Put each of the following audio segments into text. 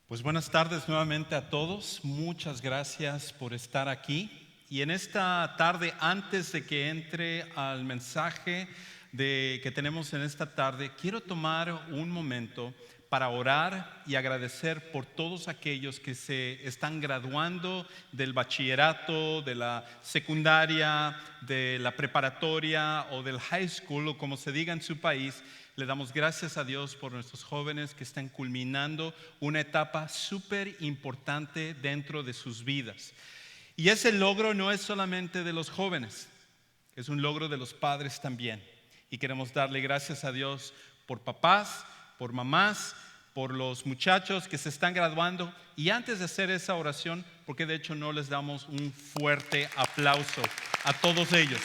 Pues buenas tardes nuevamente a todos. Muchas gracias por estar aquí. Y en esta tarde, antes de que entre al mensaje que tenemos en esta tarde, quiero tomar un momento para orar y agradecer por todos aquellos que se están graduando del bachillerato, de la secundaria, de la preparatoria o del high school, o como se diga en su país. Le damos gracias a Dios por nuestros jóvenes que están culminando una etapa súper importante dentro de sus vidas. Y ese logro no es solamente de los jóvenes, es un logro de los padres también. Y queremos darle gracias a Dios por papás, por mamás, por los muchachos que se están graduando. Y antes de hacer esa oración, porque de hecho no les damos un fuerte aplauso a todos ellos.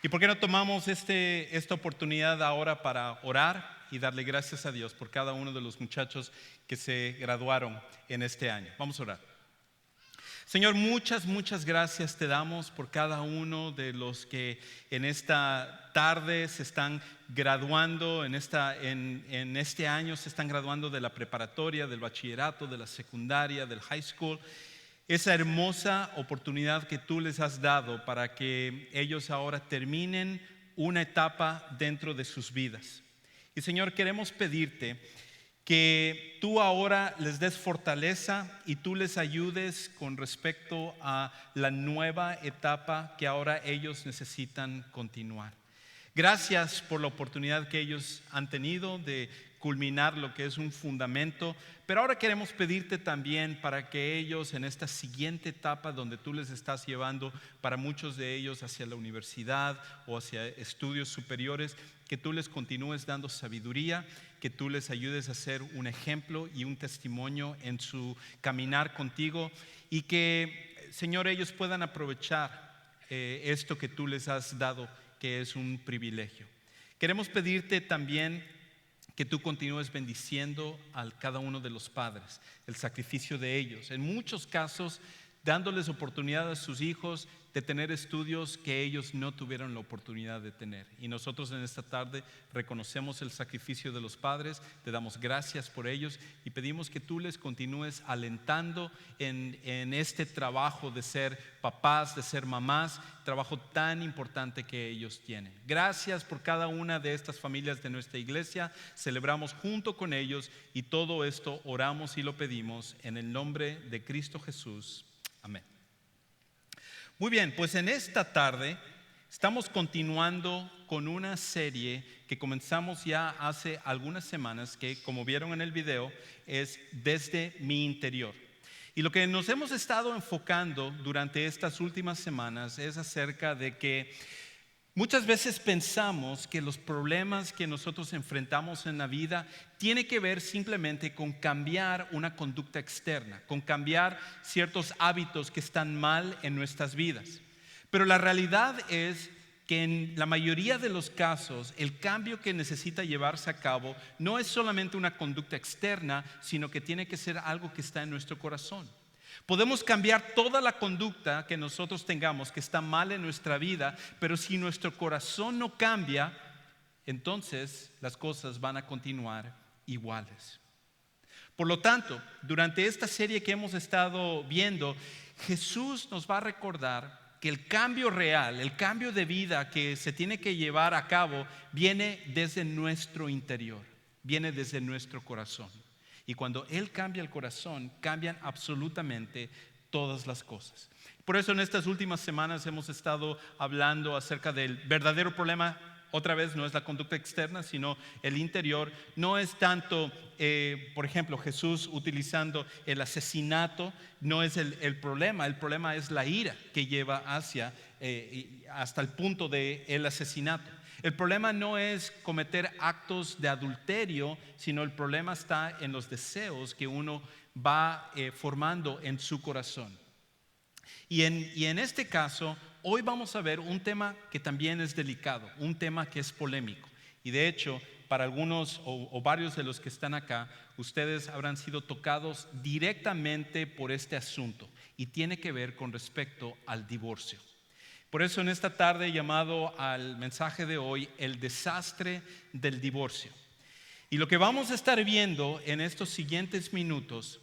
¿Y por qué no tomamos esta oportunidad ahora para orar y darle gracias a Dios por cada uno de los muchachos que se graduaron en este año? Vamos a orar. Señor, muchas gracias te damos por cada uno de los que en esta tarde se están graduando, en este año se están graduando de la preparatoria, del bachillerato, de la secundaria, del high school. Esa hermosa oportunidad que tú les has dado para que ellos ahora terminen una etapa dentro de sus vidas. Y Señor, queremos pedirte que tú ahora les des fortaleza y tú les ayudes con respecto a la nueva etapa que ahora ellos necesitan continuar. Gracias por la oportunidad que ellos han tenido de culminar lo que es un fundamento, pero ahora queremos pedirte también para que ellos en esta siguiente etapa donde tú les estás llevando, para muchos de ellos hacia la universidad o hacia estudios superiores, que tú les continúes dando sabiduría, que tú les ayudes a ser un ejemplo y un testimonio en su caminar contigo, y que, Señor, ellos puedan aprovechar esto que tú les has dado, que es un privilegio. Queremos pedirte también que tú continúes bendiciendo a cada uno de los padres, el sacrificio de ellos, en muchos casos dándoles oportunidad a sus hijos de tener estudios que ellos no tuvieron la oportunidad de tener. Y nosotros en esta tarde reconocemos el sacrificio de los padres, te damos gracias por ellos y pedimos que tú les continúes alentando en este trabajo de ser papás, de ser mamás, trabajo tan importante que ellos tienen. Gracias por cada una de estas familias de nuestra iglesia, celebramos junto con ellos y todo esto oramos y lo pedimos en el nombre de Cristo Jesús. Amén. Muy bien, pues en esta tarde estamos continuando con una serie que comenzamos ya hace algunas semanas, que como vieron en el video es Desde mi interior. Y lo que nos hemos estado enfocando durante estas últimas semanas es acerca de que muchas veces pensamos que los problemas que nosotros enfrentamos en la vida tienen que ver simplemente con cambiar una conducta externa, con cambiar ciertos hábitos que están mal en nuestras vidas. Pero la realidad es que en la mayoría de los casos el cambio que necesita llevarse a cabo no es solamente una conducta externa, sino que tiene que ser algo que está en nuestro corazón. Podemos cambiar toda la conducta que nosotros tengamos que está mal en nuestra vida, pero si nuestro corazón no cambia, entonces las cosas van a continuar iguales. Por lo tanto, durante esta serie que hemos estado viendo, Jesús nos va a recordar que el cambio real, el cambio de vida que se tiene que llevar a cabo, viene desde nuestro interior, viene desde nuestro corazón. Y cuando Él cambia el corazón, cambian absolutamente todas las cosas. Por eso en estas últimas semanas hemos estado hablando acerca del verdadero problema. Otra vez no es la conducta externa, sino el interior. No es tanto, por ejemplo, Jesús utilizando el asesinato, no es el problema. El problema es la ira que lleva hasta el punto del asesinato. El problema no es cometer actos de adulterio, sino el problema está en los deseos que uno va formando en su corazón. Y en este caso, hoy vamos a ver un tema que también es delicado, un tema que es polémico. Y de hecho, para algunos o varios de los que están acá, ustedes habrán sido tocados directamente por este asunto y tiene que ver con respecto al divorcio. Por eso en esta tarde he llamado al mensaje de hoy el desastre del divorcio. Y lo que vamos a estar viendo en estos siguientes minutos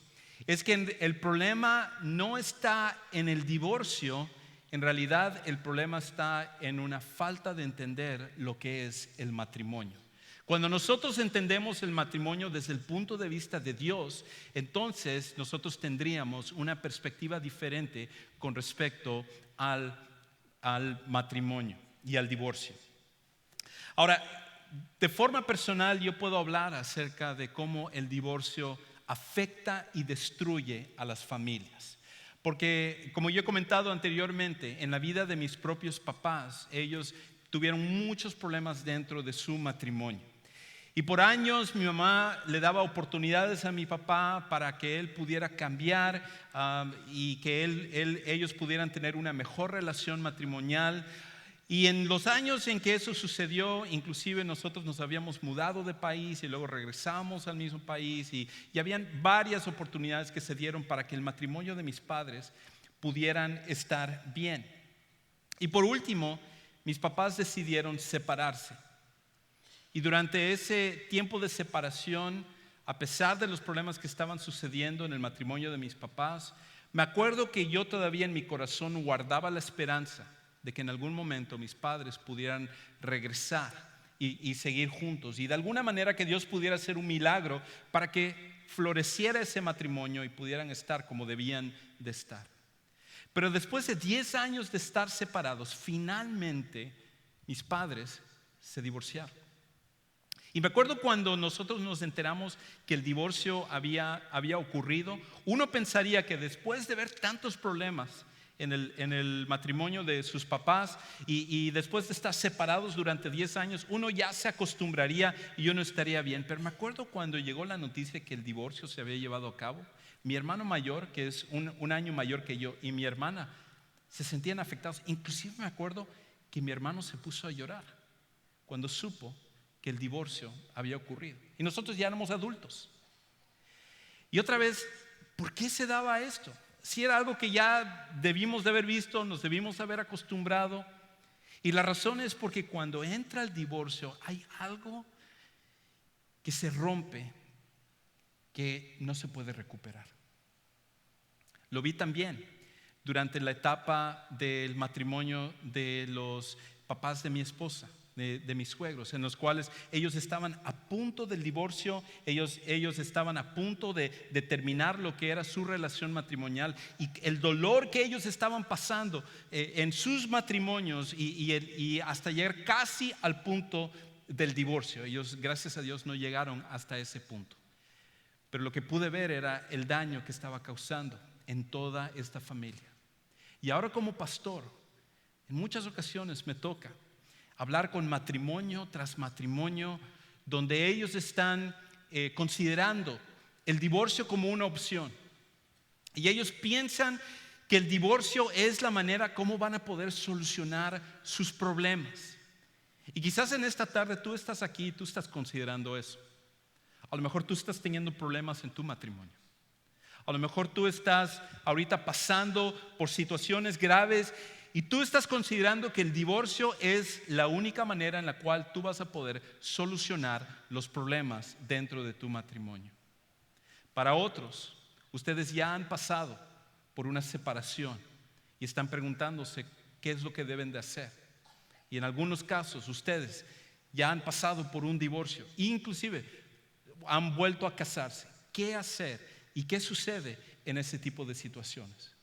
es que el problema no está en el divorcio, en realidad el problema está en una falta de entender lo que es el matrimonio. Cuando nosotros entendemos el matrimonio desde el punto de vista de Dios, entonces nosotros tendríamos una perspectiva diferente con respecto al matrimonio y al divorcio. Ahora, de forma personal yo puedo hablar acerca de cómo el divorcio afecta y destruye a las familias. Porque como yo he comentado anteriormente, en la vida de mis propios papás, ellos tuvieron muchos problemas dentro de su matrimonio. Y por años mi mamá le daba oportunidades a mi papá para que él pudiera cambiar y que ellos pudieran tener una mejor relación matrimonial. Y en los años en que eso sucedió, inclusive nosotros nos habíamos mudado de país y luego regresamos al mismo país y habían varias oportunidades que se dieron para que el matrimonio de mis padres pudieran estar bien. Y por último, mis papás decidieron separarse. Y durante ese tiempo de separación, a pesar de los problemas que estaban sucediendo en el matrimonio de mis papás, me acuerdo que yo todavía en mi corazón guardaba la esperanza de que en algún momento mis padres pudieran regresar y seguir juntos. Y de alguna manera que Dios pudiera hacer un milagro para que floreciera ese matrimonio y pudieran estar como debían de estar. Pero después de 10 años de estar separados, finalmente mis padres se divorciaron. Y me acuerdo cuando nosotros nos enteramos que el divorcio había ocurrido, uno pensaría que después de ver tantos problemas en el matrimonio de sus papás y después de estar separados durante 10 años, uno ya se acostumbraría y uno estaría bien. Pero me acuerdo cuando llegó la noticia que el divorcio se había llevado a cabo, mi hermano mayor, que es un año mayor que yo, y mi hermana se sentían afectados. Inclusive me acuerdo que mi hermano se puso a llorar cuando supo que el divorcio había ocurrido. Y nosotros ya éramos adultos. Y otra vez, ¿por qué se daba esto? Si era algo que ya debimos de haber visto, nos debimos haber acostumbrado. Y la razón es porque cuando entra el divorcio hay algo que se rompe que no se puede recuperar. Lo vi también durante la etapa del matrimonio de los papás de mi esposa. De mis suegros, en los cuales ellos estaban a punto del divorcio, ellos estaban a punto de terminar lo que era su relación matrimonial, y el dolor que ellos estaban pasando en sus matrimonios y hasta llegar casi al punto del divorcio. Ellos, gracias a Dios, no llegaron hasta ese punto, pero lo que pude ver era el daño que estaba causando en toda esta familia. Y ahora como pastor, en muchas ocasiones me toca hablar con matrimonio tras matrimonio, donde ellos están considerando el divorcio como una opción. Y ellos piensan que el divorcio es la manera como van a poder solucionar sus problemas. Y quizás en esta tarde tú estás aquí y tú estás considerando eso. A lo mejor tú estás teniendo problemas en tu matrimonio. A lo mejor tú estás ahorita pasando por situaciones graves y tú estás considerando que el divorcio es la única manera en la cual tú vas a poder solucionar los problemas dentro de tu matrimonio. Para otros, ustedes ya han pasado por una separación y están preguntándose qué es lo que deben de hacer. Y en algunos casos ustedes ya han pasado por un divorcio, inclusive han vuelto a casarse. ¿Qué hacer y qué sucede en ese tipo de situaciones?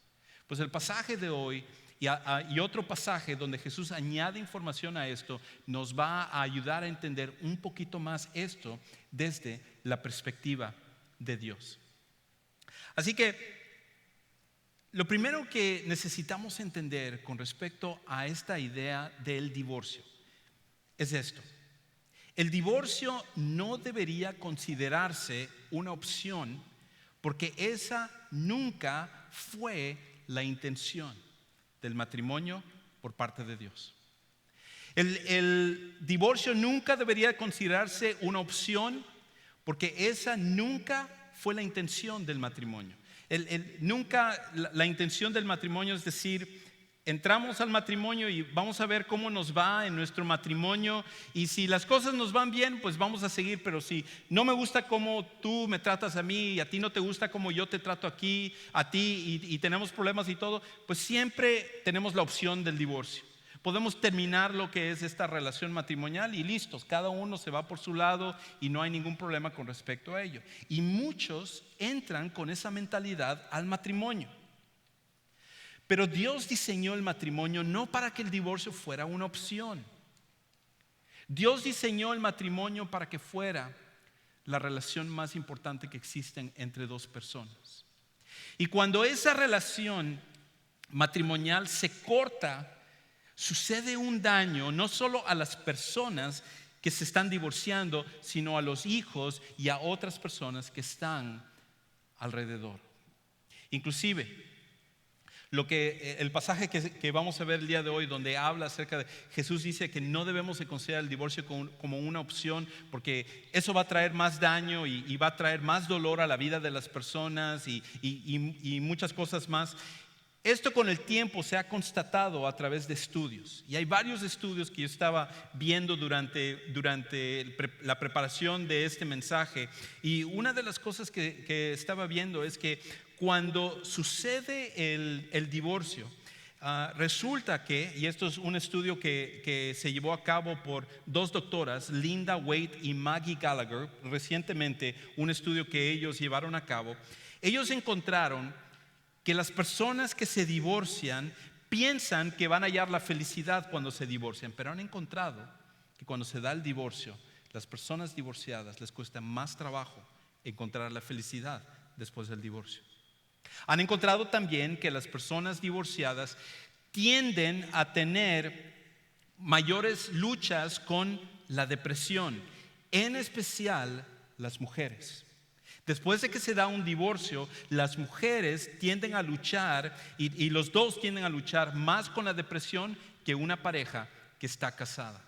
Pues el pasaje de hoy y otro pasaje donde Jesús añade información a esto nos va a ayudar a entender un poquito más esto desde la perspectiva de Dios. Así que lo primero que necesitamos entender con respecto a esta idea del divorcio es esto: el divorcio no debería considerarse una opción, porque esa nunca fue la intención del matrimonio por parte de Dios. El divorcio nunca debería considerarse una opción, porque esa nunca fue la intención del matrimonio. Nunca la intención del matrimonio es decir, entramos al matrimonio y vamos a ver cómo nos va en nuestro matrimonio, y si las cosas nos van bien, pues vamos a seguir, pero si no me gusta cómo tú me tratas a mí y a ti no te gusta cómo yo te trato aquí, a ti, y tenemos problemas y todo, pues siempre tenemos la opción del divorcio. Podemos terminar lo que es esta relación matrimonial y listos, cada uno se va por su lado y no hay ningún problema con respecto a ello. Y muchos entran con esa mentalidad al matrimonio. Pero Dios diseñó el matrimonio no para que el divorcio fuera una opción. Dios diseñó el matrimonio para que fuera la relación más importante que existe entre dos personas. Y cuando esa relación matrimonial se corta, sucede un daño no solo a las personas que se están divorciando, sino a los hijos y a otras personas que están alrededor. Inclusive, el pasaje que vamos a ver el día de hoy, donde habla acerca de Jesús, dice que no debemos de considerar el divorcio como una opción, porque eso va a traer más daño y va a traer más dolor a la vida de las personas y muchas cosas más. Esto con el tiempo se ha constatado a través de estudios, y hay varios estudios que yo estaba viendo durante la preparación de este mensaje, y una de las cosas que estaba viendo es que cuando sucede el divorcio, resulta que, y esto es un estudio que se llevó a cabo por dos doctoras, Linda Wade y Maggie Gallagher, recientemente, un estudio que ellos llevaron a cabo, ellos encontraron que las personas que se divorcian piensan que van a hallar la felicidad cuando se divorcian, pero han encontrado que cuando se da el divorcio, las personas divorciadas les cuesta más trabajo encontrar la felicidad después del divorcio. Han encontrado también que las personas divorciadas tienden a tener mayores luchas con la depresión, en especial las mujeres. Después de que se da un divorcio, las mujeres tienden a luchar y los dos tienden a luchar más con la depresión que una pareja que está casada.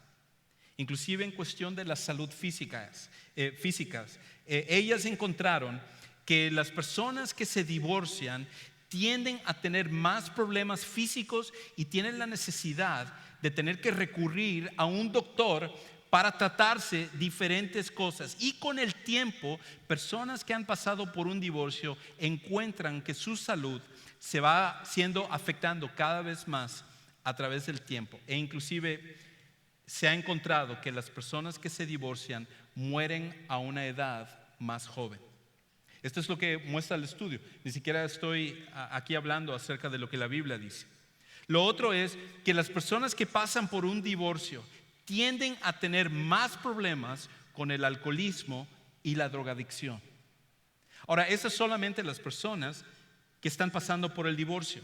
Inclusive en cuestión de la salud físicas, ellas encontraron que las personas que se divorcian tienden a tener más problemas físicos y tienen la necesidad de tener que recurrir a un doctor para tratarse diferentes cosas. Y con el tiempo, personas que han pasado por un divorcio encuentran que su salud se va afectando cada vez más a través del tiempo. E inclusive se ha encontrado que las personas que se divorcian mueren a una edad más joven. Esto es lo que muestra el estudio. Ni siquiera estoy aquí hablando acerca de lo que la Biblia dice. Lo otro es que las personas que pasan por un divorcio tienden a tener más problemas con el alcoholismo y la drogadicción. Ahora, esas solamente las personas que están pasando por el divorcio.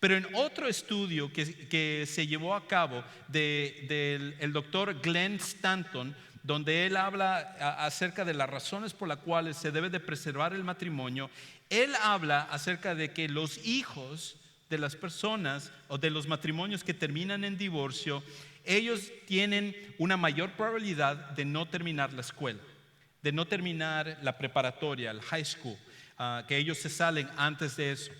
Pero en otro estudio que se llevó a cabo del doctor Glenn Stanton, donde él habla acerca de las razones por las cuales se debe de preservar el matrimonio, él habla acerca de que los hijos de las personas o de los matrimonios que terminan en divorcio, ellos tienen una mayor probabilidad de no terminar la escuela, de no terminar la preparatoria, el high school, que ellos se salen antes de eso.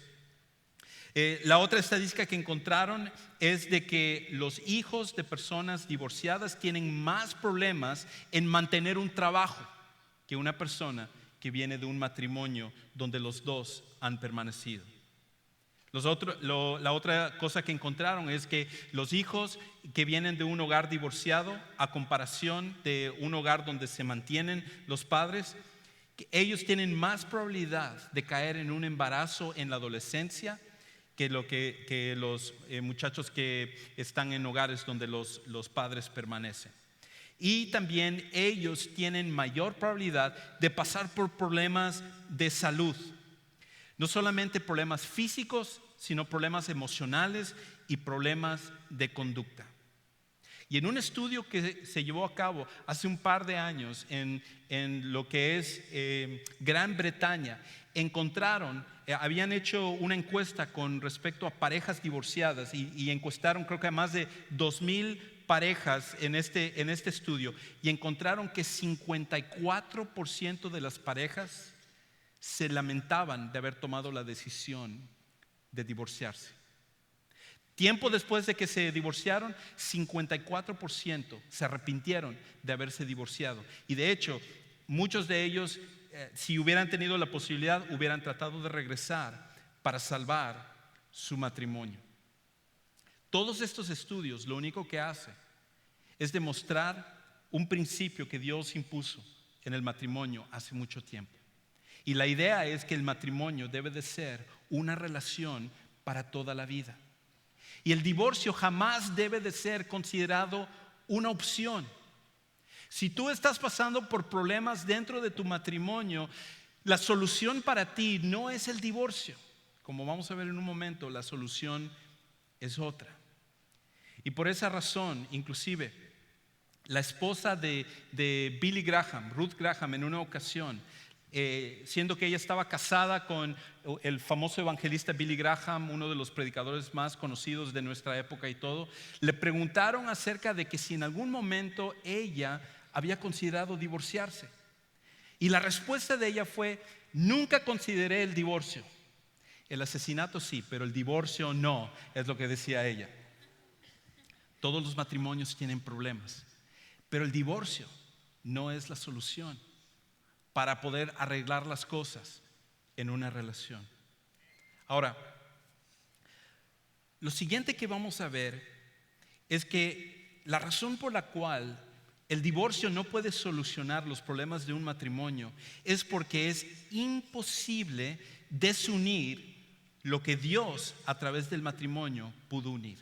La otra estadística que encontraron es de que los hijos de personas divorciadas tienen más problemas en mantener un trabajo que una persona que viene de un matrimonio donde los dos han permanecido. La otra cosa que encontraron es que los hijos que vienen de un hogar divorciado, a comparación de un hogar donde se mantienen los padres, ellos tienen más probabilidad de caer en un embarazo en la adolescencia que los muchachos que están en hogares donde los padres permanecen. Y también ellos tienen mayor probabilidad de pasar por problemas de salud. No solamente problemas físicos, sino problemas emocionales y problemas de conducta. Y en un estudio que se llevó a cabo hace un par de años en lo que es Gran Bretaña, habían hecho una encuesta con respecto a parejas divorciadas y encuestaron creo que a más de 2,000 parejas en este estudio, y encontraron que 54% de las parejas se lamentaban de haber tomado la decisión de divorciarse. Tiempo después de que se divorciaron, 54% se arrepintieron de haberse divorciado. Y de hecho, muchos de ellos, si hubieran tenido la posibilidad, hubieran tratado de regresar para salvar su matrimonio. Todos estos estudios lo único que hacen es demostrar un principio que Dios impuso en el matrimonio hace mucho tiempo. Y la idea es que el matrimonio debe de ser una relación para toda la vida. Y el divorcio jamás debe de ser considerado una opción. Si tú estás pasando por problemas dentro de tu matrimonio, la solución para ti no es el divorcio. Como vamos a ver en un momento, la solución es otra. Y por esa razón, inclusive, la esposa de Billy Graham, Ruth Graham, en una ocasión, siendo que ella estaba casada con el famoso evangelista Billy Graham, uno de los predicadores más conocidos de nuestra época y todo, le preguntaron acerca de que si en algún momento ella había considerado divorciarse. Y la respuesta de ella fue: nunca consideré el divorcio. El asesinato sí, pero el divorcio no, es lo que decía ella. Todos los matrimonios tienen problemas, pero el divorcio no es la solución para poder arreglar las cosas en una relación. Ahora, lo siguiente que vamos a ver es que la razón por la cual el divorcio no puede solucionar los problemas de un matrimonio es porque es imposible desunir lo que Dios a través del matrimonio pudo unir.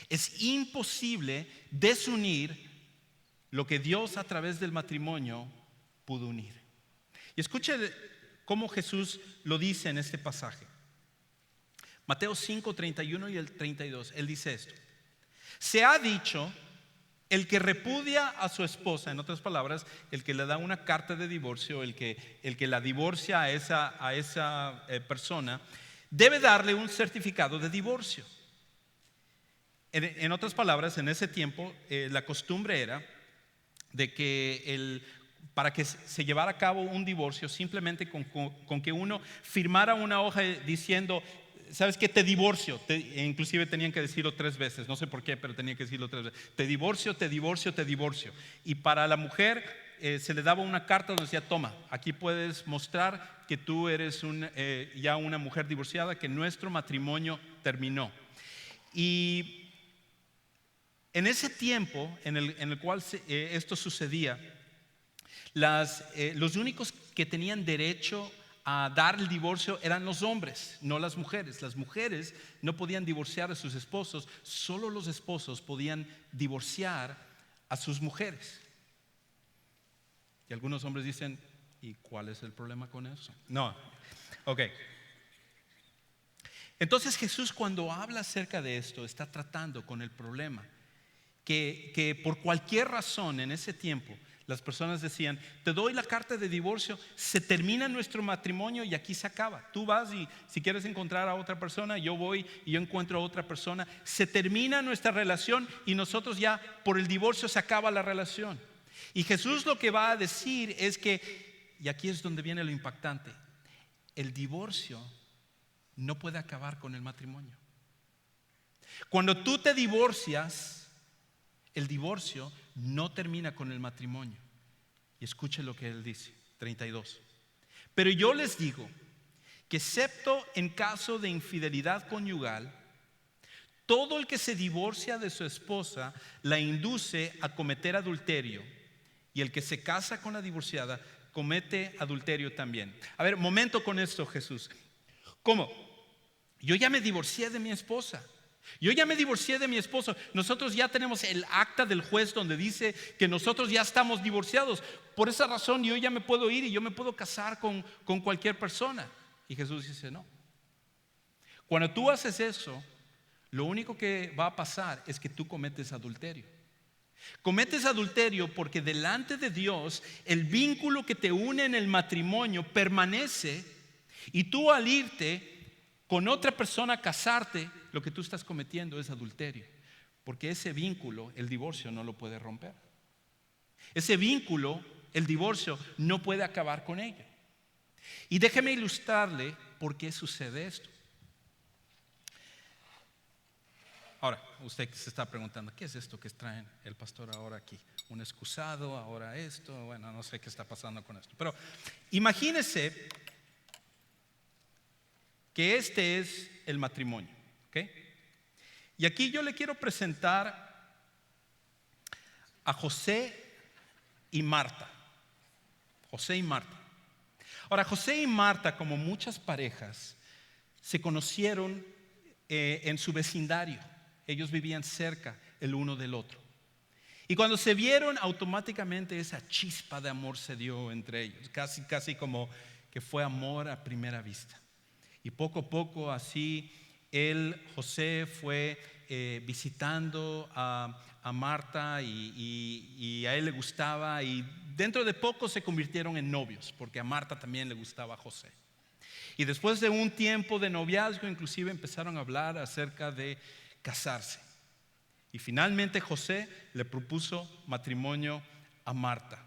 Es imposible desunir lo que Dios a través del matrimonio pudo unir. Y escuche cómo Jesús lo dice en este pasaje. Mateo 5, 31 y el 32. Él dice esto: se ha dicho, el que repudia a su esposa, en otras palabras, el que le da una carta de divorcio, el que la divorcia a esa persona, debe darle un certificado de divorcio. En otras palabras, en ese tiempo la costumbre era de que para que se llevara a cabo un divorcio, simplemente con que uno firmara una hoja diciendo: ¿sabes qué? Te divorcio. Inclusive tenían que decirlo 3 veces, no sé por qué, pero tenían que decirlo 3 veces. Te divorcio, te divorcio, te divorcio. Y para la mujer se le daba una carta donde decía: toma, aquí puedes mostrar que tú eres ya una mujer divorciada, que nuestro matrimonio terminó. Y en ese tiempo en el cual esto sucedía, los únicos que tenían derecho a dar el divorcio eran los hombres, no las mujeres. Las mujeres no podían divorciar a sus esposos, solo los esposos podían divorciar a sus mujeres. Y algunos hombres dicen: ¿y cuál es el problema con eso? No, ok. Entonces Jesús, cuando habla acerca de esto, está tratando con el problema que por cualquier razón en ese tiempo las personas decían: te doy la carta de divorcio, se termina nuestro matrimonio y aquí se acaba. Tú vas y si quieres encontrar a otra persona, yo voy y yo encuentro a otra persona. Se termina nuestra relación y nosotros ya por el divorcio se acaba la relación. Y Jesús lo que va a decir es que, y aquí es donde viene lo impactante, el divorcio no puede acabar con el matrimonio. Cuando tú te divorcias, el divorcio no termina con el matrimonio. Y escuche lo que él dice, 32. Pero yo les digo que excepto en caso de infidelidad conyugal, todo el que se divorcia de su esposa la induce a cometer adulterio, y el que se casa con la divorciada comete adulterio también. A ver, momento con esto, Jesús. ¿Cómo? Yo ya me divorcié de mi esposa. Yo ya me divorcié de mi esposo. Nosotros ya tenemos el acta del juez donde dice que nosotros ya estamos divorciados. Por esa razón yo ya me puedo ir y yo me puedo casar con cualquier persona. Y Jesús dice: no. Cuando tú haces eso, lo único que va a pasar es que tú cometes adulterio. Cometes adulterio porque delante de Dios el vínculo que te une en el matrimonio permanece, y tú al irte con otra persona a casarte, lo que tú estás cometiendo es adulterio, porque ese vínculo el divorcio no lo puede romper. Ese vínculo el divorcio no puede acabar con ello. Y déjeme ilustrarle por qué sucede esto. Ahora, usted que se está preguntando, ¿qué es esto que traen el pastor ahora aquí? Un excusado, ahora esto, bueno, no sé qué está pasando con esto. Pero imagínese que este es el matrimonio, ¿ok? Y aquí yo le quiero presentar a José y Marta. José y Marta. Ahora, José y Marta, como muchas parejas, se conocieron en su vecindario. Ellos vivían cerca el uno del otro. Y cuando se vieron, automáticamente esa chispa de amor se dio entre ellos. Casi como que fue amor a primera vista. Y poco a poco así, José fue visitando a Marta y a él le gustaba. Y dentro de poco se convirtieron en novios, porque a Marta también le gustaba a José. Y después de un tiempo de noviazgo, inclusive empezaron a hablar acerca de casarse. Y finalmente José le propuso matrimonio a Marta.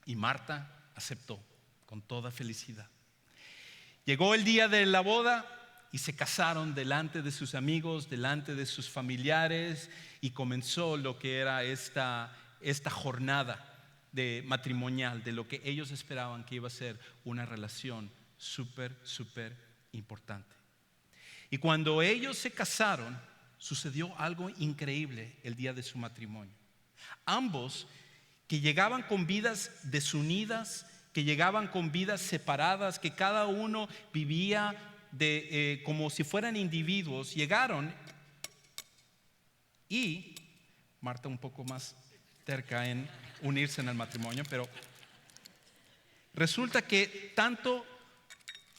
Y Marta aceptó con toda felicidad. Llegó el día de la boda y se casaron delante de sus amigos, delante de sus familiares, y comenzó lo que era esta jornada de matrimonial, de lo que ellos esperaban que iba a ser una relación súper importante. Y cuando ellos se casaron, sucedió algo increíble el día de su matrimonio. Ambos, que llegaban con vidas desunidas, que llegaban con vidas separadas, que cada uno vivía como si fueran individuos, llegaron, y Marta un poco más terca en unirse en el matrimonio, pero resulta que tanto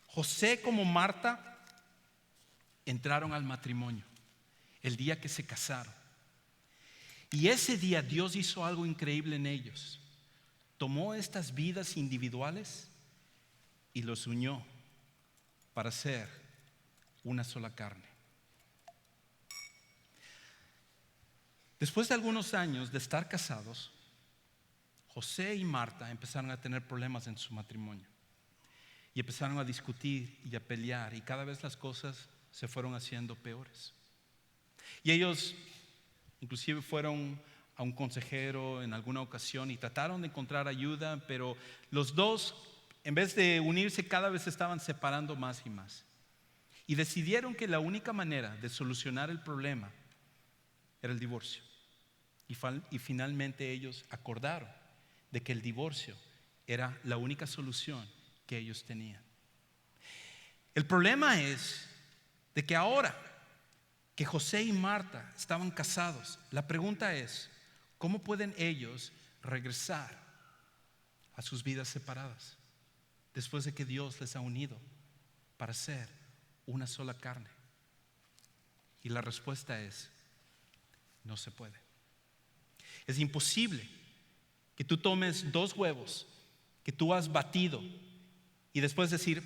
José como Marta entraron al matrimonio el día que se casaron. Y ese día Dios hizo algo increíble en ellos. Tomó estas vidas individuales y los unió para ser una sola carne. Después de algunos años de estar casados, José y Marta empezaron a tener problemas en su matrimonio. Y empezaron a discutir y a pelear, y cada vez las cosas se fueron haciendo peores. Y ellos inclusive fueron a un consejero en alguna ocasión y trataron de encontrar ayuda, pero los dos, en vez de unirse, cada vez se estaban separando más y más. Y decidieron que la única manera de solucionar el problema era el divorcio. Y finalmente ellos acordaron de que el divorcio era la única solución que ellos tenían. El problema es de que ahora que José y Marta estaban casados, la pregunta es, ¿cómo pueden ellos regresar a sus vidas separadas después de que Dios les ha unido para ser una sola carne? Y la respuesta es, no se puede. Es imposible que tú tomes 2 huevos que tú has batido y después decir,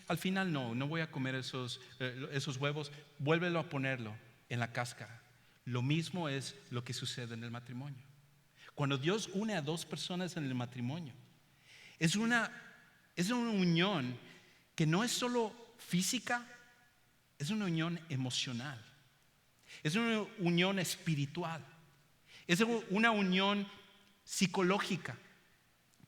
al final no voy a comer esos huevos, vuélvelo a ponerlo en la cáscara. Lo mismo es lo que sucede en el matrimonio. Cuando Dios une a 2 personas en el matrimonio, es una unión que no es solo física, es una unión emocional, es una unión espiritual, es una unión psicológica,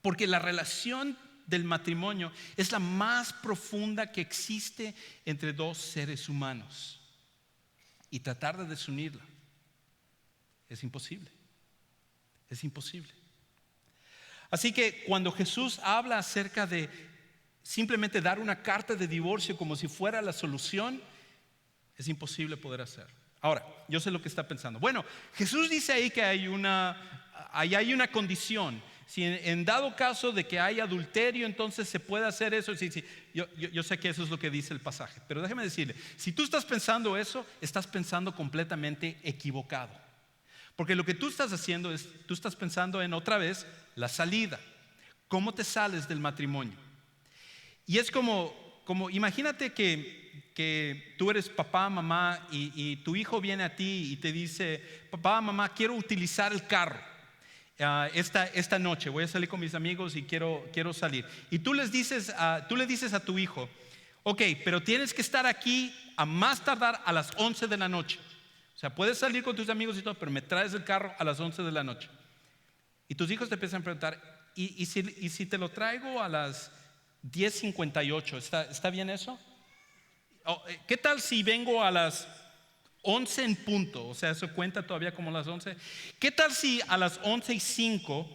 porque la relación del matrimonio es la más profunda que existe entre 2 seres humanos, y tratar de desunirla es imposible. Es imposible. Así que cuando Jesús habla acerca de simplemente dar una carta de divorcio como si fuera la solución, es imposible poder hacer. Ahora, yo sé lo que está pensando. Bueno, Jesús dice ahí que hay una condición. Si en dado caso de que hay adulterio, entonces se puede hacer eso. Sí, yo sé que eso es lo que dice el pasaje, pero déjeme decirle, si tú estás pensando eso, estás pensando completamente equivocado. Porque lo que tú estás haciendo es, tú estás pensando en otra vez la salida. ¿Cómo te sales del matrimonio? Y es como imagínate que tú eres papá, mamá, y tu hijo viene a ti y te dice, papá, mamá, quiero utilizar el carro. Esta noche voy a salir con mis amigos y quiero salir. Y tú le dices a tu hijo, ok, pero tienes que estar aquí a más tardar a las 11 de la noche, O sea, puedes salir con tus amigos y todo, pero me traes el carro a las 11 de la noche. Y tus hijos te empiezan a preguntar, ¿y si te lo traigo a las 10:58? ¿Está bien eso? ¿Qué tal si vengo a las 11 en punto? O sea, eso cuenta todavía como las 11. ¿Qué tal si a las 11:05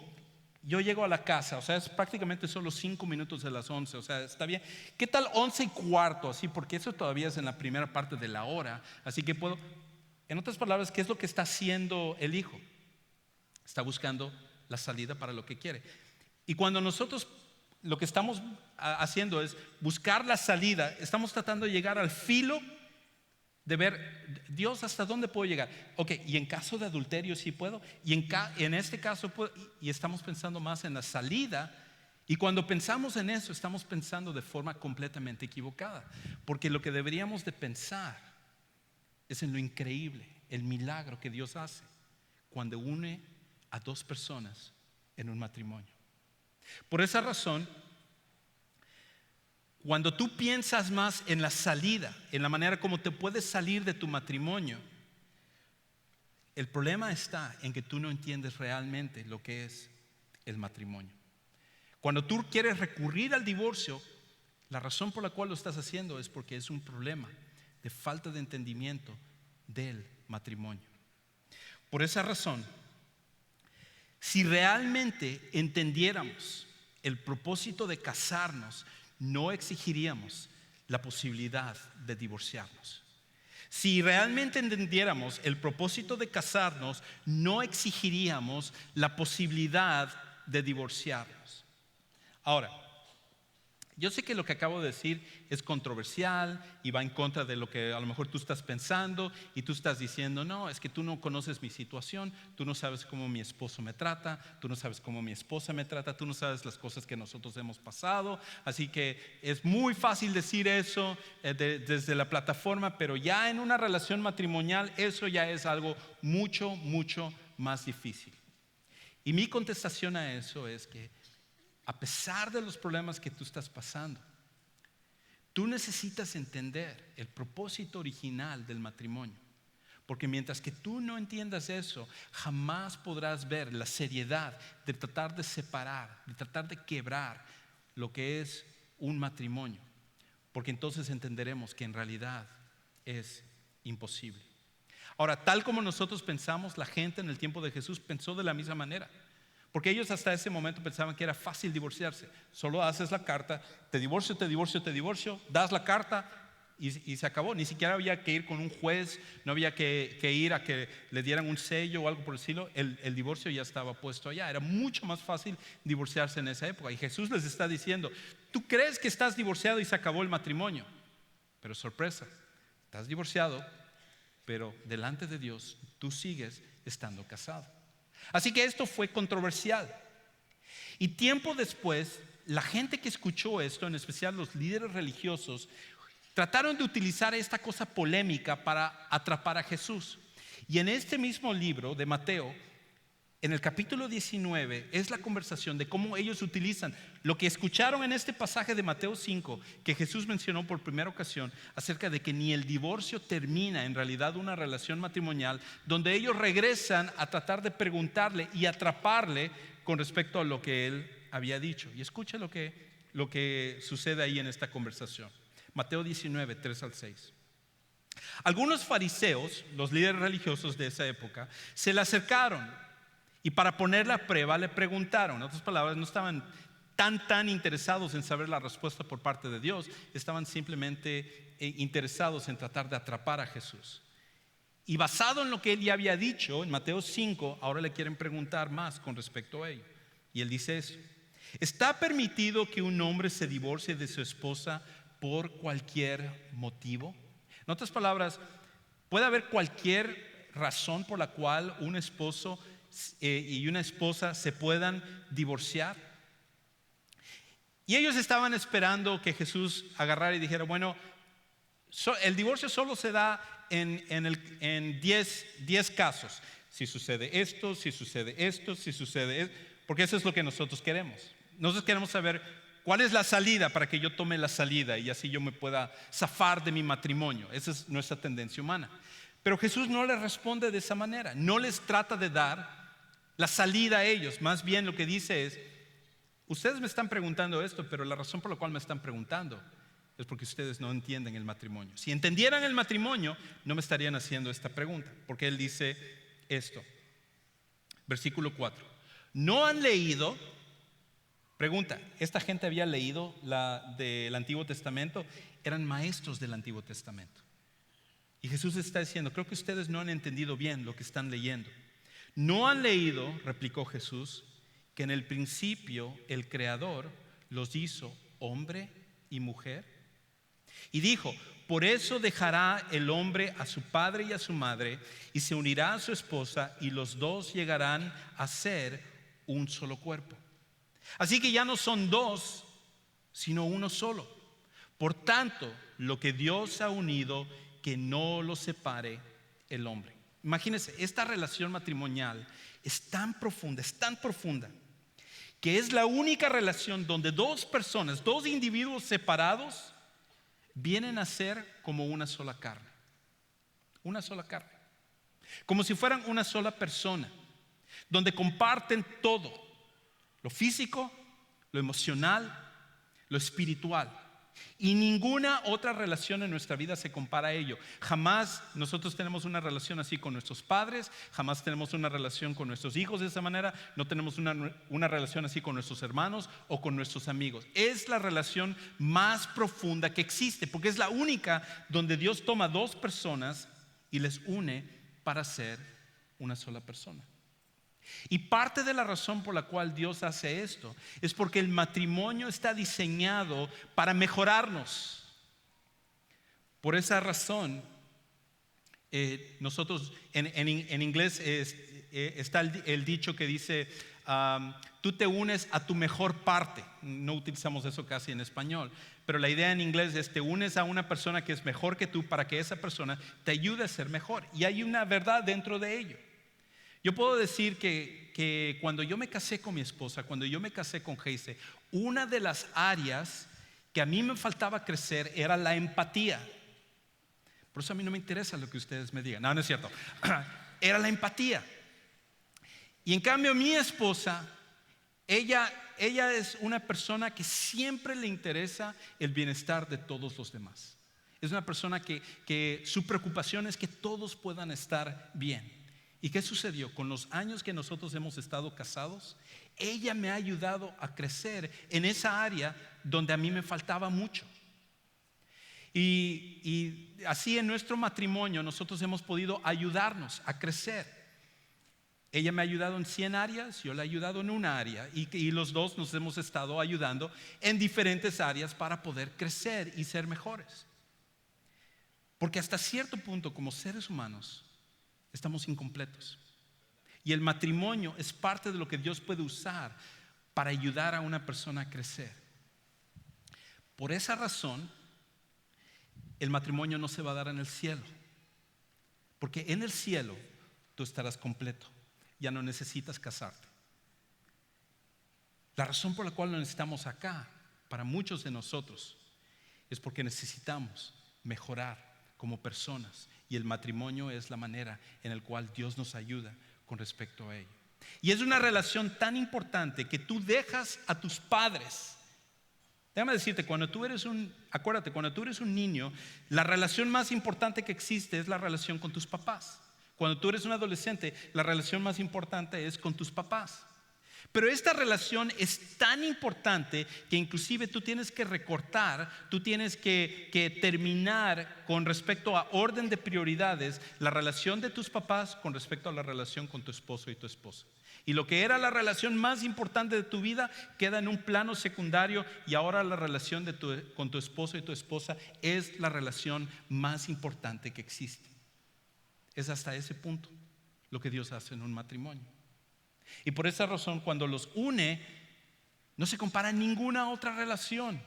yo llego a la casa? O sea, es prácticamente solo 5 minutos de las 11. O sea, está bien. ¿Qué tal 11:15? Así, porque eso todavía es en la primera parte de la hora. Así que puedo, en otras palabras, ¿qué es lo que está haciendo el hijo? Está buscando la salida para lo que quiere. Y cuando nosotros lo que estamos haciendo es buscar la salida, estamos tratando de llegar al filo de ver, Dios, ¿hasta dónde puedo llegar? Ok, y en caso de adulterio sí puedo, y en este caso puedo, y estamos pensando más en la salida. Y cuando pensamos en eso, estamos pensando de forma completamente equivocada, porque lo que deberíamos de pensar es en lo increíble, el milagro que Dios hace cuando une a dos personas en un matrimonio. Por esa razón, cuando tú piensas más en la salida, en la manera como te puedes salir de tu matrimonio, el problema está en que tú no entiendes realmente lo que es el matrimonio. Cuando tú quieres recurrir al divorcio, la razón por la cual lo estás haciendo es porque es un problema de falta de entendimiento del matrimonio. Por esa razón, si realmente entendiéramos el propósito de casarnos, no exigiríamos la posibilidad de divorciarnos. Si realmente entendiéramos el propósito de casarnos, no exigiríamos la posibilidad de divorciarnos. Ahora, yo sé que lo que acabo de decir es controversial y va en contra de lo que a lo mejor tú estás pensando, y tú estás diciendo, no, es que tú no conoces mi situación, tú no sabes cómo mi esposo me trata, tú no sabes cómo mi esposa me trata, tú no sabes las cosas que nosotros hemos pasado, así que es muy fácil decir eso desde la plataforma, pero ya en una relación matrimonial eso ya es algo mucho, mucho más difícil. Y mi contestación a eso es que a pesar de los problemas que tú estás pasando, tú necesitas entender el propósito original del matrimonio. Porque mientras que tú no entiendas eso, jamás podrás ver la seriedad de tratar de separar, de tratar de quebrar lo que es un matrimonio. Porque entonces entenderemos que en realidad es imposible. Ahora, tal como nosotros pensamos, la gente en el tiempo de Jesús pensó de la misma manera. Porque ellos hasta ese momento pensaban que era fácil divorciarse. Solo haces la carta, te divorcio, das la carta y se acabó. Ni siquiera había que ir con un juez, no había que ir a que le dieran un sello o algo por el estilo. El divorcio ya estaba puesto allá. Era mucho más fácil divorciarse en esa época. Y Jesús les está diciendo, tú crees que estás divorciado y se acabó el matrimonio. Pero sorpresa, estás divorciado, pero delante de Dios tú sigues estando casado. Así que esto fue controversial. Y tiempo después, la gente que escuchó esto, en especial los líderes religiosos, trataron de utilizar esta cosa polémica para atrapar a Jesús. Y en este mismo libro de Mateo, en el capítulo 19, es la conversación de cómo ellos utilizan lo que escucharon en este pasaje de Mateo 5, que Jesús mencionó por primera ocasión, acerca de que ni el divorcio termina en realidad una relación matrimonial, donde ellos regresan a tratar de preguntarle y atraparle con respecto a lo que él había dicho. Y escucha lo que sucede ahí en esta conversación. Mateo 19, 3 al 6. Algunos fariseos, los líderes religiosos de esa época, se le acercaron y para ponerla a prueba le preguntaron. En otras palabras, no estaban tan interesados en saber la respuesta por parte de Dios, estaban simplemente interesados en tratar de atrapar a Jesús. Y basado en lo que él ya había dicho en Mateo 5, ahora le quieren preguntar más con respecto a ello. Y él dice eso: ¿está permitido que un hombre se divorcie de su esposa por cualquier motivo? En otras palabras, puede haber cualquier razón por la cual un esposo y una esposa se puedan divorciar. Y ellos estaban esperando que Jesús agarrara y dijera, bueno, el divorcio solo se da en 10 casos. Si sucede esto, si sucede esto, si sucede esto, porque eso es lo que nosotros queremos. Nosotros queremos saber cuál es la salida para que yo tome la salida y así yo me pueda zafar de mi matrimonio. Esa es nuestra tendencia humana. Pero Jesús no les responde de esa manera, no les trata de dar la salida a ellos. Más bien lo que dice es: ustedes me están preguntando esto, pero la razón por la cual me están preguntando es porque ustedes no entienden el matrimonio. Si entendieran el matrimonio, no me estarían haciendo esta pregunta, porque Él dice esto. Versículo 4. ¿No han leído? Pregunta, ¿esta gente había leído la del Antiguo Testamento? Eran maestros del Antiguo Testamento. Y Jesús está diciendo: creo que ustedes no han entendido bien lo que están leyendo. ¿No han leído, replicó Jesús, que en el principio el Creador los hizo hombre y mujer? Y dijo: por eso dejará el hombre a su padre y a su madre, y se unirá a su esposa, y los dos llegarán a ser un solo cuerpo. Así que ya no son dos, sino uno solo. Por tanto, lo que Dios ha unido, que no lo separe el hombre. Imagínense, esta relación matrimonial es tan profunda, que es la única relación donde dos personas, dos individuos separados, vienen a ser como una sola carne. Una sola carne. Como si fueran una sola persona, donde comparten todo: lo físico, lo emocional, lo espiritual. Y ninguna otra relación en nuestra vida se compara a ello. Jamás nosotros tenemos una relación así con nuestros padres, jamás tenemos una relación con nuestros hijos de esa manera, no tenemos una relación así con nuestros hermanos o con nuestros amigos. Es la relación más profunda que existe, porque es la única donde Dios toma dos personas y les une para ser una sola persona. Y parte de la razón por la cual Dios hace esto es porque el matrimonio está diseñado para mejorarnos. Por esa razón, nosotros en inglés está el dicho que dice: tú te unes a tu mejor parte. No utilizamos eso casi en español, pero la idea en inglés es: te unes a una persona que es mejor que tú para que esa persona te ayude a ser mejor. Y hay una verdad dentro de ello. Yo puedo decir que cuando yo me casé con mi esposa, cuando yo me casé con Heise, una de las áreas que a mí me faltaba crecer era la empatía. Por eso a mí no me interesa lo que ustedes me digan. No, no es cierto. Era la empatía. Y en cambio mi esposa, ella es una persona que siempre le interesa el bienestar de todos los demás. Es una persona que su preocupación es que todos puedan estar bien. ¿Y qué sucedió? Con los años que nosotros hemos estado casados, ella me ha ayudado a crecer en esa área donde a mí me faltaba mucho. Y así en nuestro matrimonio nosotros hemos podido ayudarnos a crecer. Ella me ha ayudado en 100 áreas, yo le he ayudado en una área, y los dos nos hemos estado ayudando en diferentes áreas para poder crecer y ser mejores. Porque hasta cierto punto, como seres humanos, estamos incompletos. Y el matrimonio es parte de lo que Dios puede usar para ayudar a una persona a crecer. Por esa razón, el matrimonio no se va a dar en el cielo. Porque en el cielo tú estarás completo. Ya no necesitas casarte. La razón por la cual lo necesitamos acá, para muchos de nosotros, es porque necesitamos mejorar como personas. Y el matrimonio es la manera en la cual Dios nos ayuda con respecto a ello. Y es una relación tan importante que tú dejas a tus padres. Déjame decirte, acuérdate, cuando tú eres un niño, la relación más importante que existe es la relación con tus papás. Cuando tú eres un adolescente, la relación más importante es con tus papás. Pero esta relación es tan importante que inclusive tú tienes que recortar, tú tienes que terminar con respecto a orden de prioridades la relación de tus papás con respecto a la relación con tu esposo y tu esposa. Y lo que era la relación más importante de tu vida queda en un plano secundario, y ahora la relación con tu esposo y tu esposa es la relación más importante que existe. Es hasta ese punto lo que Dios hace en un matrimonio. Y por esa razón, cuando los une, no se compara a ninguna otra relación.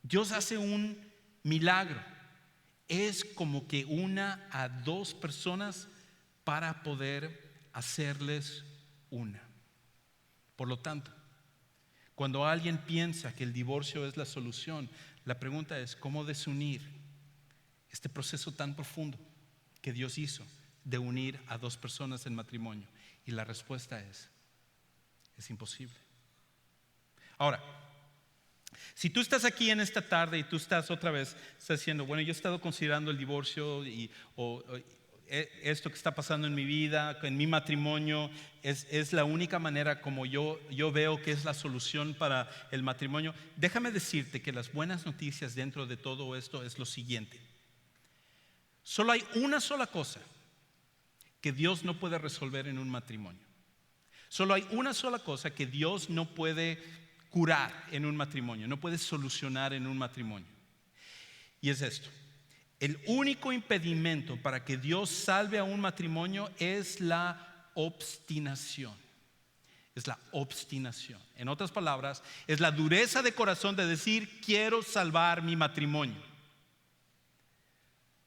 Dios hace un milagro. Es como que una a dos personas para poder hacerles una. Por lo tanto, cuando alguien piensa que el divorcio es la solución, la pregunta es: ¿cómo desunir este proceso tan profundo que Dios hizo de unir a dos personas en matrimonio? Y la respuesta es imposible. Ahora, si tú estás aquí en esta tarde y tú estás diciendo, bueno, yo he estado considerando el divorcio o esto que está pasando en mi vida, en mi matrimonio, es la única manera como yo veo que es la solución para el matrimonio. Déjame decirte que las buenas noticias dentro de todo esto es lo siguiente. Solo hay una sola cosa que Dios no puede resolver en un matrimonio. Solo hay una sola cosa que Dios no puede curar en un matrimonio, no puede solucionar en un matrimonio. Y es esto: el único impedimento para que Dios salve a un matrimonio es la obstinación. Es la obstinación. En otras palabras, es la dureza de corazón de decir, quiero salvar mi matrimonio.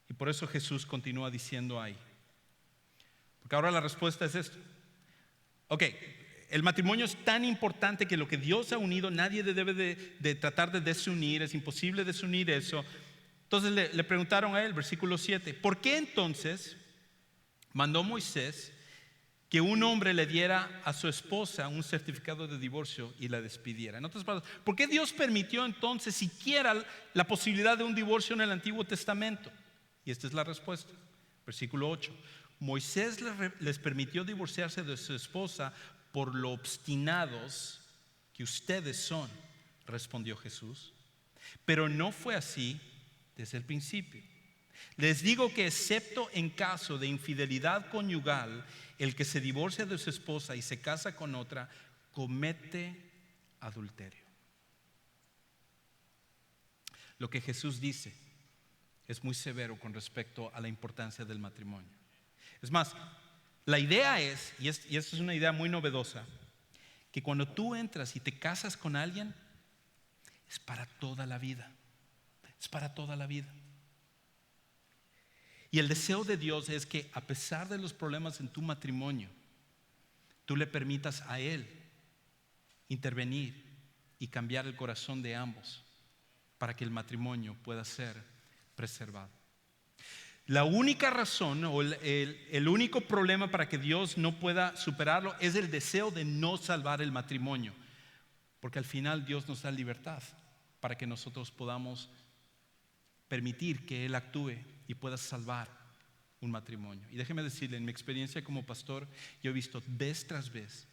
Y por eso Jesús continúa diciendo ahí. Porque ahora la respuesta es esto. Ok, el matrimonio es tan importante que lo que Dios ha unido nadie debe de tratar de desunir. Es imposible desunir eso. Entonces le preguntaron a él, versículo 7, ¿por qué entonces mandó Moisés que un hombre le diera a su esposa un certificado de divorcio y la despidiera? En otras palabras, ¿por qué Dios permitió entonces siquiera la posibilidad de un divorcio en el Antiguo Testamento? Y esta es la respuesta, versículo 8. Moisés les permitió divorciarse de su esposa por lo obstinados que ustedes son, respondió Jesús. Pero no fue así desde el principio. Les digo que excepto en caso de infidelidad conyugal, el que se divorcia de su esposa y se casa con otra, comete adulterio. Lo que Jesús dice es muy severo con respecto a la importancia del matrimonio. Es más, la idea es, y esta es una idea muy novedosa, que cuando tú entras y te casas con alguien, es para toda la vida. Es para toda la vida. Y el deseo de Dios es que a pesar de los problemas en tu matrimonio, tú le permitas a Él intervenir y cambiar el corazón de ambos para que el matrimonio pueda ser preservado. La única razón o el único problema para que Dios no pueda superarlo es el deseo de no salvar el matrimonio, porque al final Dios nos da libertad para que nosotros podamos permitir que Él actúe y pueda salvar un matrimonio. Y déjeme decirle, en mi experiencia como pastor, yo he visto vez tras vez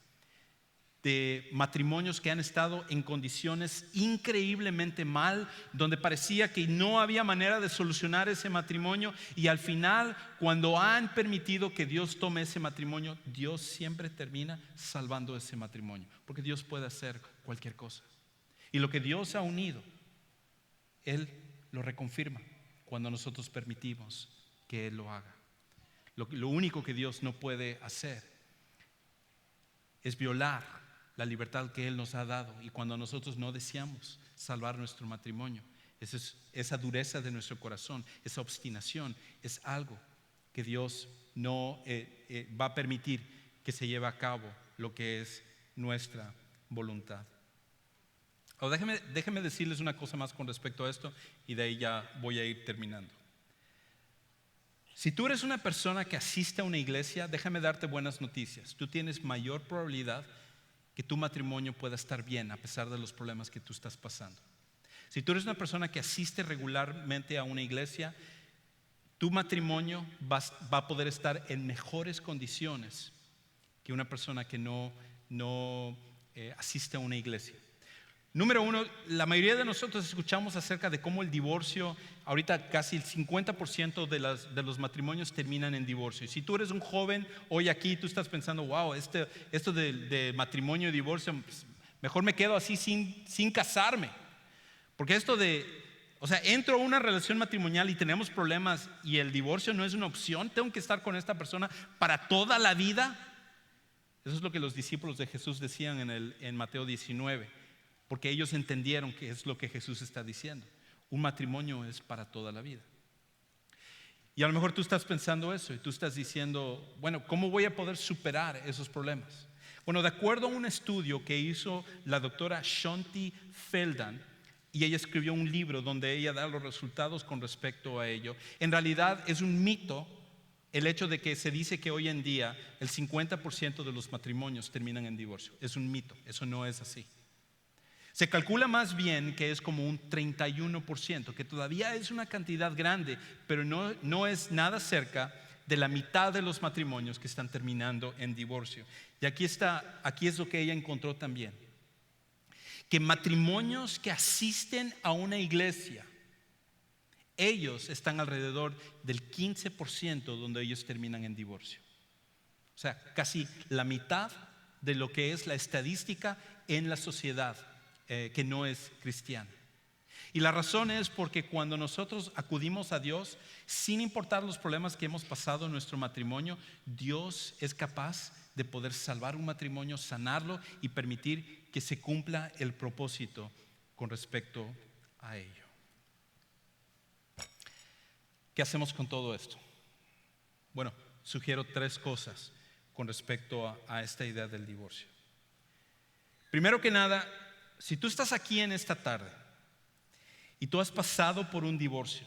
de matrimonios que han estado en condiciones increíblemente mal, donde parecía que no había manera de solucionar ese matrimonio, y al final, cuando han permitido que Dios tome ese matrimonio, Dios siempre termina salvando ese matrimonio, porque Dios puede hacer cualquier cosa. Y lo que Dios ha unido, Él lo reconfirma cuando nosotros permitimos que Él lo haga. Lo único que Dios no puede hacer es violar la libertad que Él nos ha dado, y cuando nosotros no deseamos salvar nuestro matrimonio, esa dureza de nuestro corazón, esa obstinación, es algo que Dios no va a permitir que se lleve a cabo lo que es nuestra voluntad. Ahora, déjeme decirles una cosa más con respecto a esto, y de ahí ya voy a ir terminando. Si tú eres una persona que asiste a una iglesia, déjame darte buenas noticias. Tú tienes mayor probabilidad que tu matrimonio pueda estar bien a pesar de los problemas que tú estás pasando. Si tú eres una persona que asiste regularmente a una iglesia, tu matrimonio va a poder estar en mejores condiciones que una persona que no asiste a una iglesia. Número uno, la mayoría de nosotros escuchamos acerca de cómo el divorcio, ahorita casi el 50% de los matrimonios terminan en divorcio. Y si tú eres un joven hoy aquí, tú estás pensando, wow, esto de matrimonio y divorcio, pues, mejor me quedo así sin casarme. Porque entro a una relación matrimonial y tenemos problemas y el divorcio no es una opción, tengo que estar con esta persona para toda la vida. Eso es lo que los discípulos de Jesús decían en Mateo 19. Porque ellos entendieron que es lo que Jesús está diciendo. Un matrimonio es para toda la vida. Y a lo mejor tú estás pensando eso y tú estás diciendo, bueno, ¿cómo voy a poder superar esos problemas? Bueno, de acuerdo a un estudio que hizo la doctora Shaunti Feldhahn, y ella escribió un libro donde ella da los resultados con respecto a ello, en realidad es un mito el hecho de que se dice que hoy en día el 50% de los matrimonios terminan en divorcio. Es un mito, eso no es así. Se calcula más bien que es como un 31%, que todavía es una cantidad grande, pero no es nada cerca de la mitad de los matrimonios que están terminando en divorcio. Y aquí es lo que ella encontró también. Que matrimonios que asisten a una iglesia, ellos están alrededor del 15% donde ellos terminan en divorcio. O sea, casi la mitad de lo que es la estadística en la sociedad que no es cristiana. Y la razón es porque cuando nosotros acudimos a Dios, sin importar los problemas que hemos pasado en nuestro matrimonio, Dios es capaz de poder salvar un matrimonio, sanarlo y permitir que se cumpla el propósito con respecto a ello. ¿Qué hacemos con todo esto? Bueno, sugiero 3 cosas con respecto a esta idea del divorcio. Primero que nada, si tú estás aquí en esta tarde y tú has pasado por un divorcio,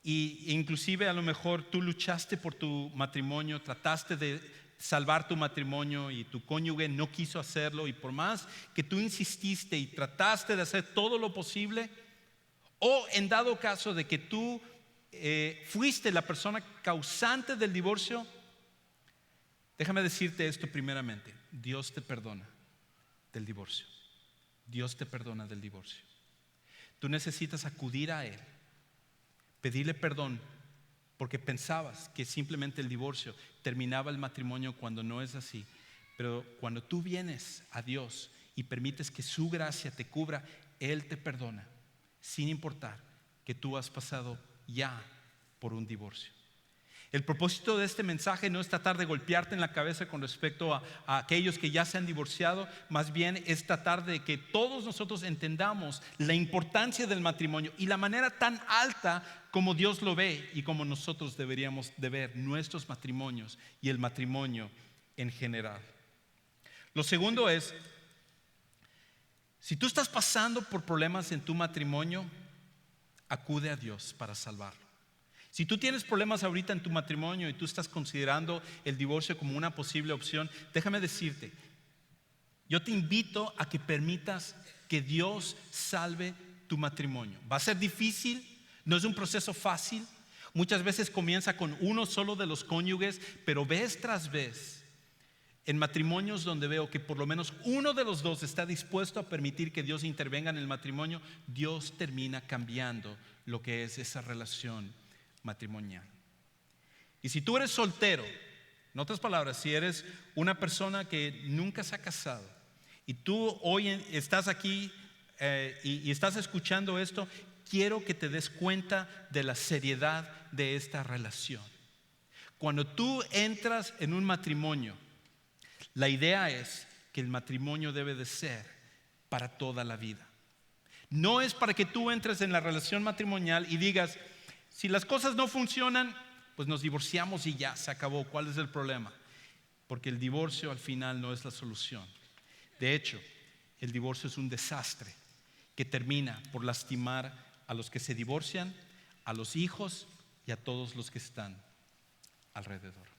e inclusive a lo mejor tú luchaste por tu matrimonio, trataste de salvar tu matrimonio y tu cónyuge no quiso hacerlo, y por más que tú insististe y trataste de hacer todo lo posible, o en dado caso de que tú fuiste la persona causante del divorcio, déjame decirte esto primeramente: Dios te perdona del divorcio. Dios te perdona del divorcio. Tú necesitas acudir a Él, pedirle perdón, porque pensabas que simplemente el divorcio terminaba el matrimonio, cuando no es así. Pero cuando tú vienes a Dios y permites que su gracia te cubra, Él te perdona, sin importar que tú has pasado ya por un divorcio. El propósito de este mensaje no es tratar de golpearte en la cabeza con respecto a aquellos que ya se han divorciado. Más bien es tratar de que todos nosotros entendamos la importancia del matrimonio y la manera tan alta como Dios lo ve y como nosotros deberíamos de ver nuestros matrimonios y el matrimonio en general. Lo segundo es, si tú estás pasando por problemas en tu matrimonio, acude a Dios para salvarlo. Si tú tienes problemas ahorita en tu matrimonio y tú estás considerando el divorcio como una posible opción, déjame decirte, yo te invito a que permitas que Dios salve tu matrimonio. Va a ser difícil, no es un proceso fácil. Muchas veces comienza con uno solo de los cónyuges, pero vez tras vez, en matrimonios donde veo que por lo menos uno de los dos está dispuesto a permitir que Dios intervenga en el matrimonio, Dios termina cambiando lo que es esa relación matrimonial. Y si tú eres soltero, en otras palabras, si eres una persona que nunca se ha casado y tú hoy estás aquí y estás escuchando esto, quiero que te des cuenta de la seriedad de esta relación. Cuando tú entras en un matrimonio, la idea es que el matrimonio debe de ser para toda la vida. No es para que tú entres en la relación matrimonial y digas: si las cosas no funcionan, pues nos divorciamos y ya, se acabó. ¿Cuál es el problema? Porque el divorcio al final no es la solución. De hecho, el divorcio es un desastre que termina por lastimar a los que se divorcian, a los hijos y a todos los que están alrededor.